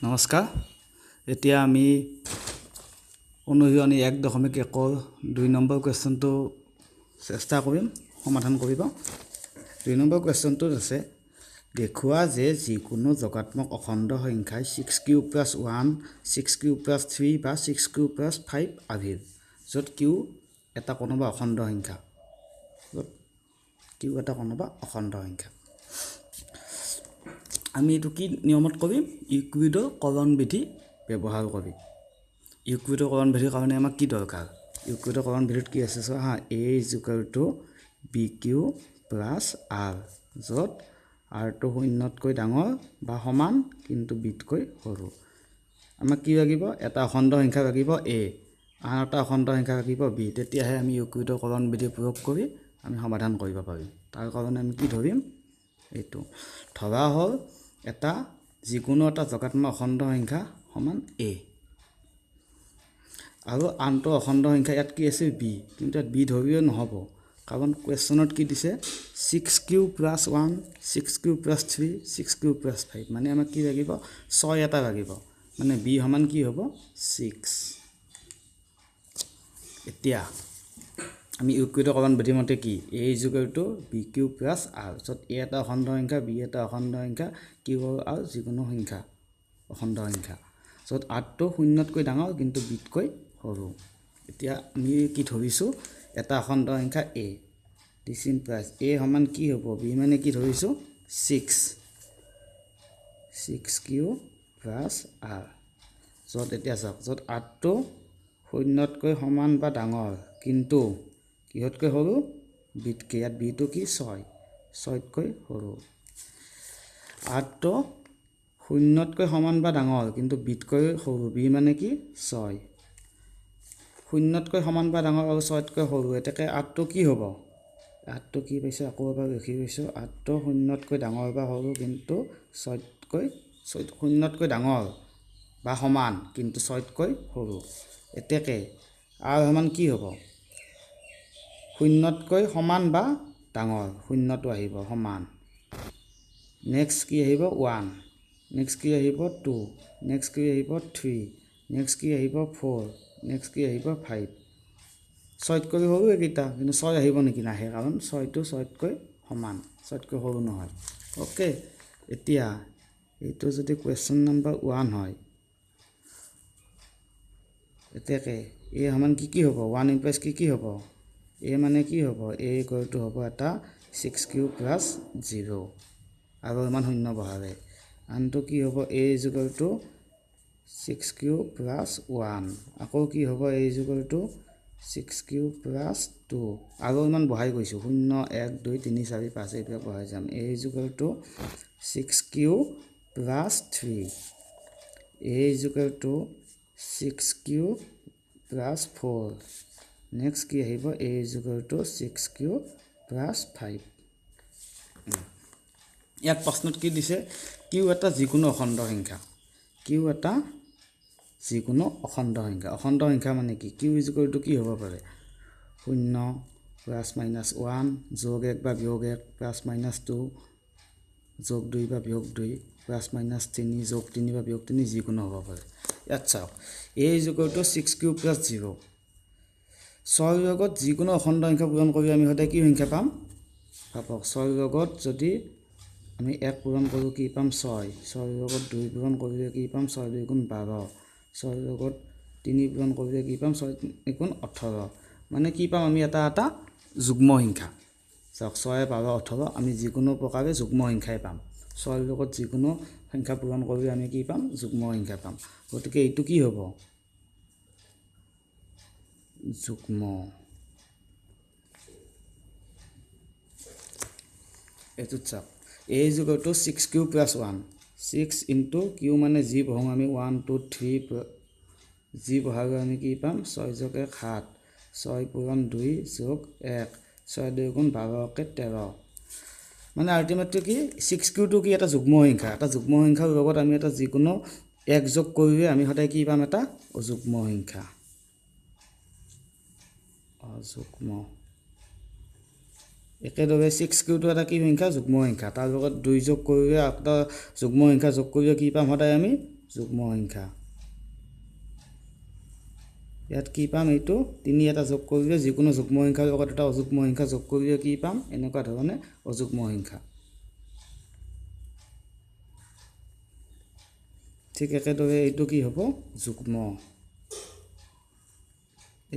নমস্কাৰ এতিয়া আমি অনুশীলনী 1.1 2 নম্বৰ কোৱেশ্চনটো চেষ্টা কৰিম সমাধান কৰিব 2 নম্বৰ কোৱেশ্চনটো আছে দেখুৱা যে যিকোনো যোগাত্মক অখণ্ড সংখ্যাই 6q + 1 6q + 3 বা 6q + 5 আভিৰ য'ত q এটা কোনোবা অখণ্ড সংখ্যা আমি এটো কি নিয়মত কৰিম ইউক্লিডৰ বিধি ব্যৱহাৰ কৰি ইউক্লিডৰ বিধিৰ কাৰণে আমাক কি দৰকাৰ ইউক্লিডৰ বিধিত কি আছে হা a = bq + r য'ত r টো শূন্যতকৈ ডাঙৰ বা সমান কিন্তু b তকৈ সৰু আমাক কি লাগিব এটা অখণ্ড সংখ্যা লাগিব a আন এটা অখণ্ড সংখ্যা লাগিব b তেতিয়াহে আমি ইউক্লিডৰ বিধি প্ৰয়োগ কৰি আমি সমাধান কৰিব পাৰিম তাৰ কাৰণে আমি কি ধৰিম এইটো ধৰা হ'ল এটা যিকোনো এটা যোগাত্মক অখণ্ড সংখ্যা সমান a আৰু আনটো অখণ্ড সংখ্যা ইয়াত কি আছে b কিন্তু ইয়াত b ধৰিও নহব কাৰণ কোৱেশ্চনত কি দিছে 6q + 1 6q + 3 6q + 5 মানে আমাক কি লাগিব 6 এটা লাগিব মানে b সমান কি হ'ব 6 এতিয়া আমি ইউক্লিডৰ বিধি মতে কি a = bq + r য'ত a এটা অখণ্ড সংখ্যা b এটা অখণ্ড সংখ্যা q আৰু যিকোনো সংখ্যা অখণ্ড সংখ্যা য'ত r টো শূন্যতকৈ ডাঙৰ কিন্তু b তকৈ সৰু এতিয়া আমি কি ধৰিছো এটা অখণ্ড সংখ্যা a দিছ ইমপ্লাইজ a সমান কি হ'ব b মানে কি ধৰিছো 6q + r য'ত এতিয়া চাওক য'ত r টো শূন্যতকৈ সমান বা ডাঙৰ কিন্তু কিহতকৈ সৰু b তকৈ ইয়াত b টো কি 6তকৈ সৰু r টো শূন্যতকৈ সমান বা ডাঙৰ কিন্তু b তকৈ সৰু b মানে কি 6 শূন্যতকৈ সমান বা ডাঙৰ আৰু 6তকৈ সৰু এটাকে r টো কি হ'ব r টো কি পাইছে আকৌ এবাৰ লিখি গৈছো r টো শূন্যতকৈ ডাঙৰ বা সৰু কিন্তু শূন্যতকৈ ডাঙৰ বা সমান কিন্তু 6তকৈ সৰু এটাকে r সমান কি হ'ব শূন্যতকৈ সমান বা ডাঙৰ শূন্যটো আহিব সমান নেক্সট কি আহিব 1 নেক্সট কি আহিব 2 নেক্সট কি আহিব 3 নেক্সট কি আহিব 4 নেক্সট কি আহিব 5 6তকৈ সৰু একিটা কিন্তু 6 আহিব নেকি নাহে কাৰণ 6 টো 6তকৈ সমান 6তকৈ সৰু নহয় ওকে এতিয়া এইটো যদি কোৱেশ্চন নম্বৰ 1 হয় এটাকে a সমান কি হ'ব 1 ইমপ্লাইজ কি হ'ব a মানে কি হ'ব a = হ'ব এটা 6q + 0 আৰু ইমান শূন্য বহাবে আনটো কি হ'ব a = 6q + 1 আকৌ কি হ'ব a = 6q + 2 আৰু ইমান বহাই গৈছো 0 1 2 3 4 5 এইবিলাক বহাই যাম a = 6q + 3 a = 6q + 4 next কি আহিব a = 6q + 5 ইয়াত প্ৰশ্নত কি দিছে q এটা যিকোনো অখণ্ড সংখ্যা q এটা যিকোনো অখণ্ড সংখ্যা মানে কি q = কি হ'ব পাৰে 0 ± 1 + 1 বা বিয়োগ 1 ± 2 + 2 বা বিয়োগ 2 ± 3 + 3 বা বিয়োগ 3 যিকোনো হ'ব পাৰে ইয়াত চাওক a = 6q + 0 6 লগত যিকোনো অখণ্ড সংখ্যা পূৰণ কৰি আমি সদায় কি সংখ্যা পাম ভাবক 6 লগত যদি আমি 1 পূৰণ কৰো কি পাম 6 6 লগত 2 পূৰণ কৰিলে কি পাম 6 2 * 12 6 লগত 3 পূৰণ কৰিলে কি পাম 6 * 18 মানে কি পাম আমি এটা যুগ্ম সংখ্যা চাওক 6 12 18 আমি যিকোনো প্ৰকাৰে যুগ্ম সংখ্যাই পাম 6 লগত যিকোনো সংখ্যা পূৰণ কৰি আমি কি পাম যুগ্ম সংখ্যা পাম গতিকে এইটো কি হ'ব যুগ্ম এটো চাওক a = 6q + 1 6 * q মানে যি বহং আমি 1 2 3 যি বহাগো আমি কি পাম 6 + 1 7 6 * 2 + 1 6 2 * 12 = 13 মানে আলটিমেটলি কি 6q টো কি এটা যুগ্ম সংখ্যা এটা যুগ্ম সংখ্যাৰ লগত আমি এটা যিকোনো 1 যোগ কৰিলে আমি সদায় কি পাম এটা অযুগ্ম সংখ্যা অযুগ্ম একেদৰে 6q টো এটা কি সংখ্যা যুগ্ম সংখ্যা তাৰ লগত 2 যোগ কৰিলে একটা যুগ্ম সংখ্যা যোগ কৰিলে কি পাম সদায় আমি যুগ্ম সংখ্যা ইয়াত কি পাম এইটো 3 এটা যোগ কৰিলে যিকোনো যুগ্ম সংখ্যাৰ লগত এটা অযুগ্ম সংখ্যা যোগ কৰিলে কি পাম এনেকুৱা ধৰণে অযুগ্ম সংখ্যা ঠিক একেদৰে এইটো কি হ'ব যুগ্ম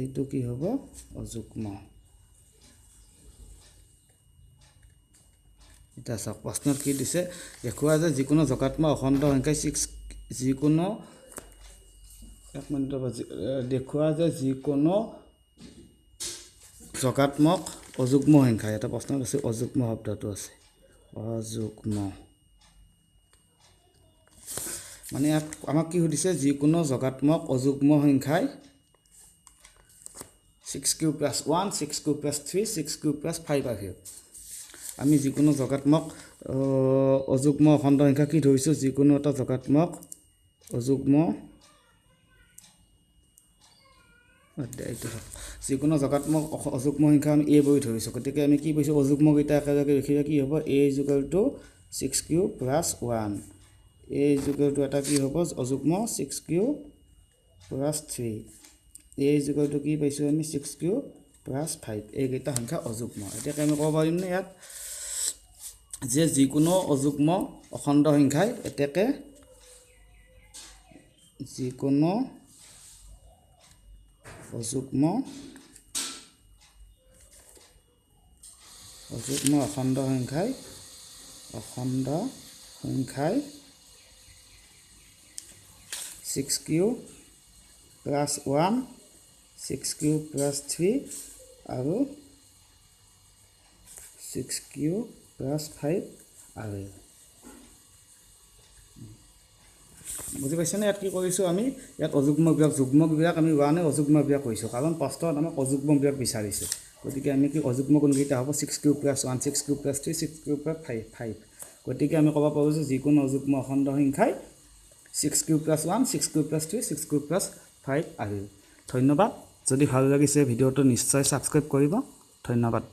এইটো কি হ'ব অযুগ্ম এটা চাওক প্ৰশ্নত কি দিছে দেখুৱা যে যিকোনো যোগাত্মক অখণ্ড সংখ্যা 6 যিকোনো এক মিনিট দেখুৱা যে যিকোনো যোগাত্মক অযুগ্ম সংখ্যা এটা প্ৰশ্নত আছে অযুগ্ম শব্দটো আছে অযুগ্ম মানে আমাক কি সুধিছে যিকোনো যোগাত্মক অযুগ্ম সংখ্যাই 6 cube plus 1 6 cube plus 3 6 cube plus 5 আছে আমি যিকোনো যোগাত্মক অযুগ্ম অখণ্ড সংখ্যা কি ধৰিছো যিকোনো এটা যোগাত্মক অযুগ্ম যিকোনো যোগাত্মক অযুগ্ম সংখ্যা আমি a বহি ধৰিছো গতিকে আমি কি পাইছো অযুগ্ম কেইটা একেলগে লিখিলে কি হ'ব a = 6 কিউব প্লাস 1 a = এটা কি হ'ব অযুগ্ম 6 কিউব প্লাস 3 a = কি পাইছো আমি 6 কিউব প্লাস 5 এই কেইটা সংখ্যা অযুগ্ম এতিয়া আমি ক'ব পাৰিম না ইয়াত যে যিকোনো অযুগ্ম অখণ্ড সংখ্যাই এতেকে যিকোনো অযুগ্ম অখণ্ড সংখ্যাই 6 কিউব প্লাস 1 6 কিউব প্লাস 3 আৰু 6 কিউব প্লাস 5 আৰু বুজি পাইছেনে ইয়াত কি কৰিছো আমি ইয়াত অযুগ্ম বিভাগ যুগ্ম বিভাগ আমি 1 অযুগ্ম বিভাগ কৈছো কাৰণ প্ৰশ্নত আমাক অযুগ্ম বিভাগ বিচাৰিছে গতিকে আমি কি অযুগ্ম কোন কেইটা হ'ব 6 cube plus 1 6 cube plus 3 6 cube plus 5 গতিকে আমি ক'ব পাৰো যে যিকোনো অযুগ্ম অখণ্ড সংখ্যাই 6 cube plus 1 6 cube plus 3 6 cube plus 5 আৰু ধন্যবাদ যদি ভাল লাগিছে ভিডিওটো নিশ্চয় সাবস্ক্ৰাইব কৰিব ধন্যবাদ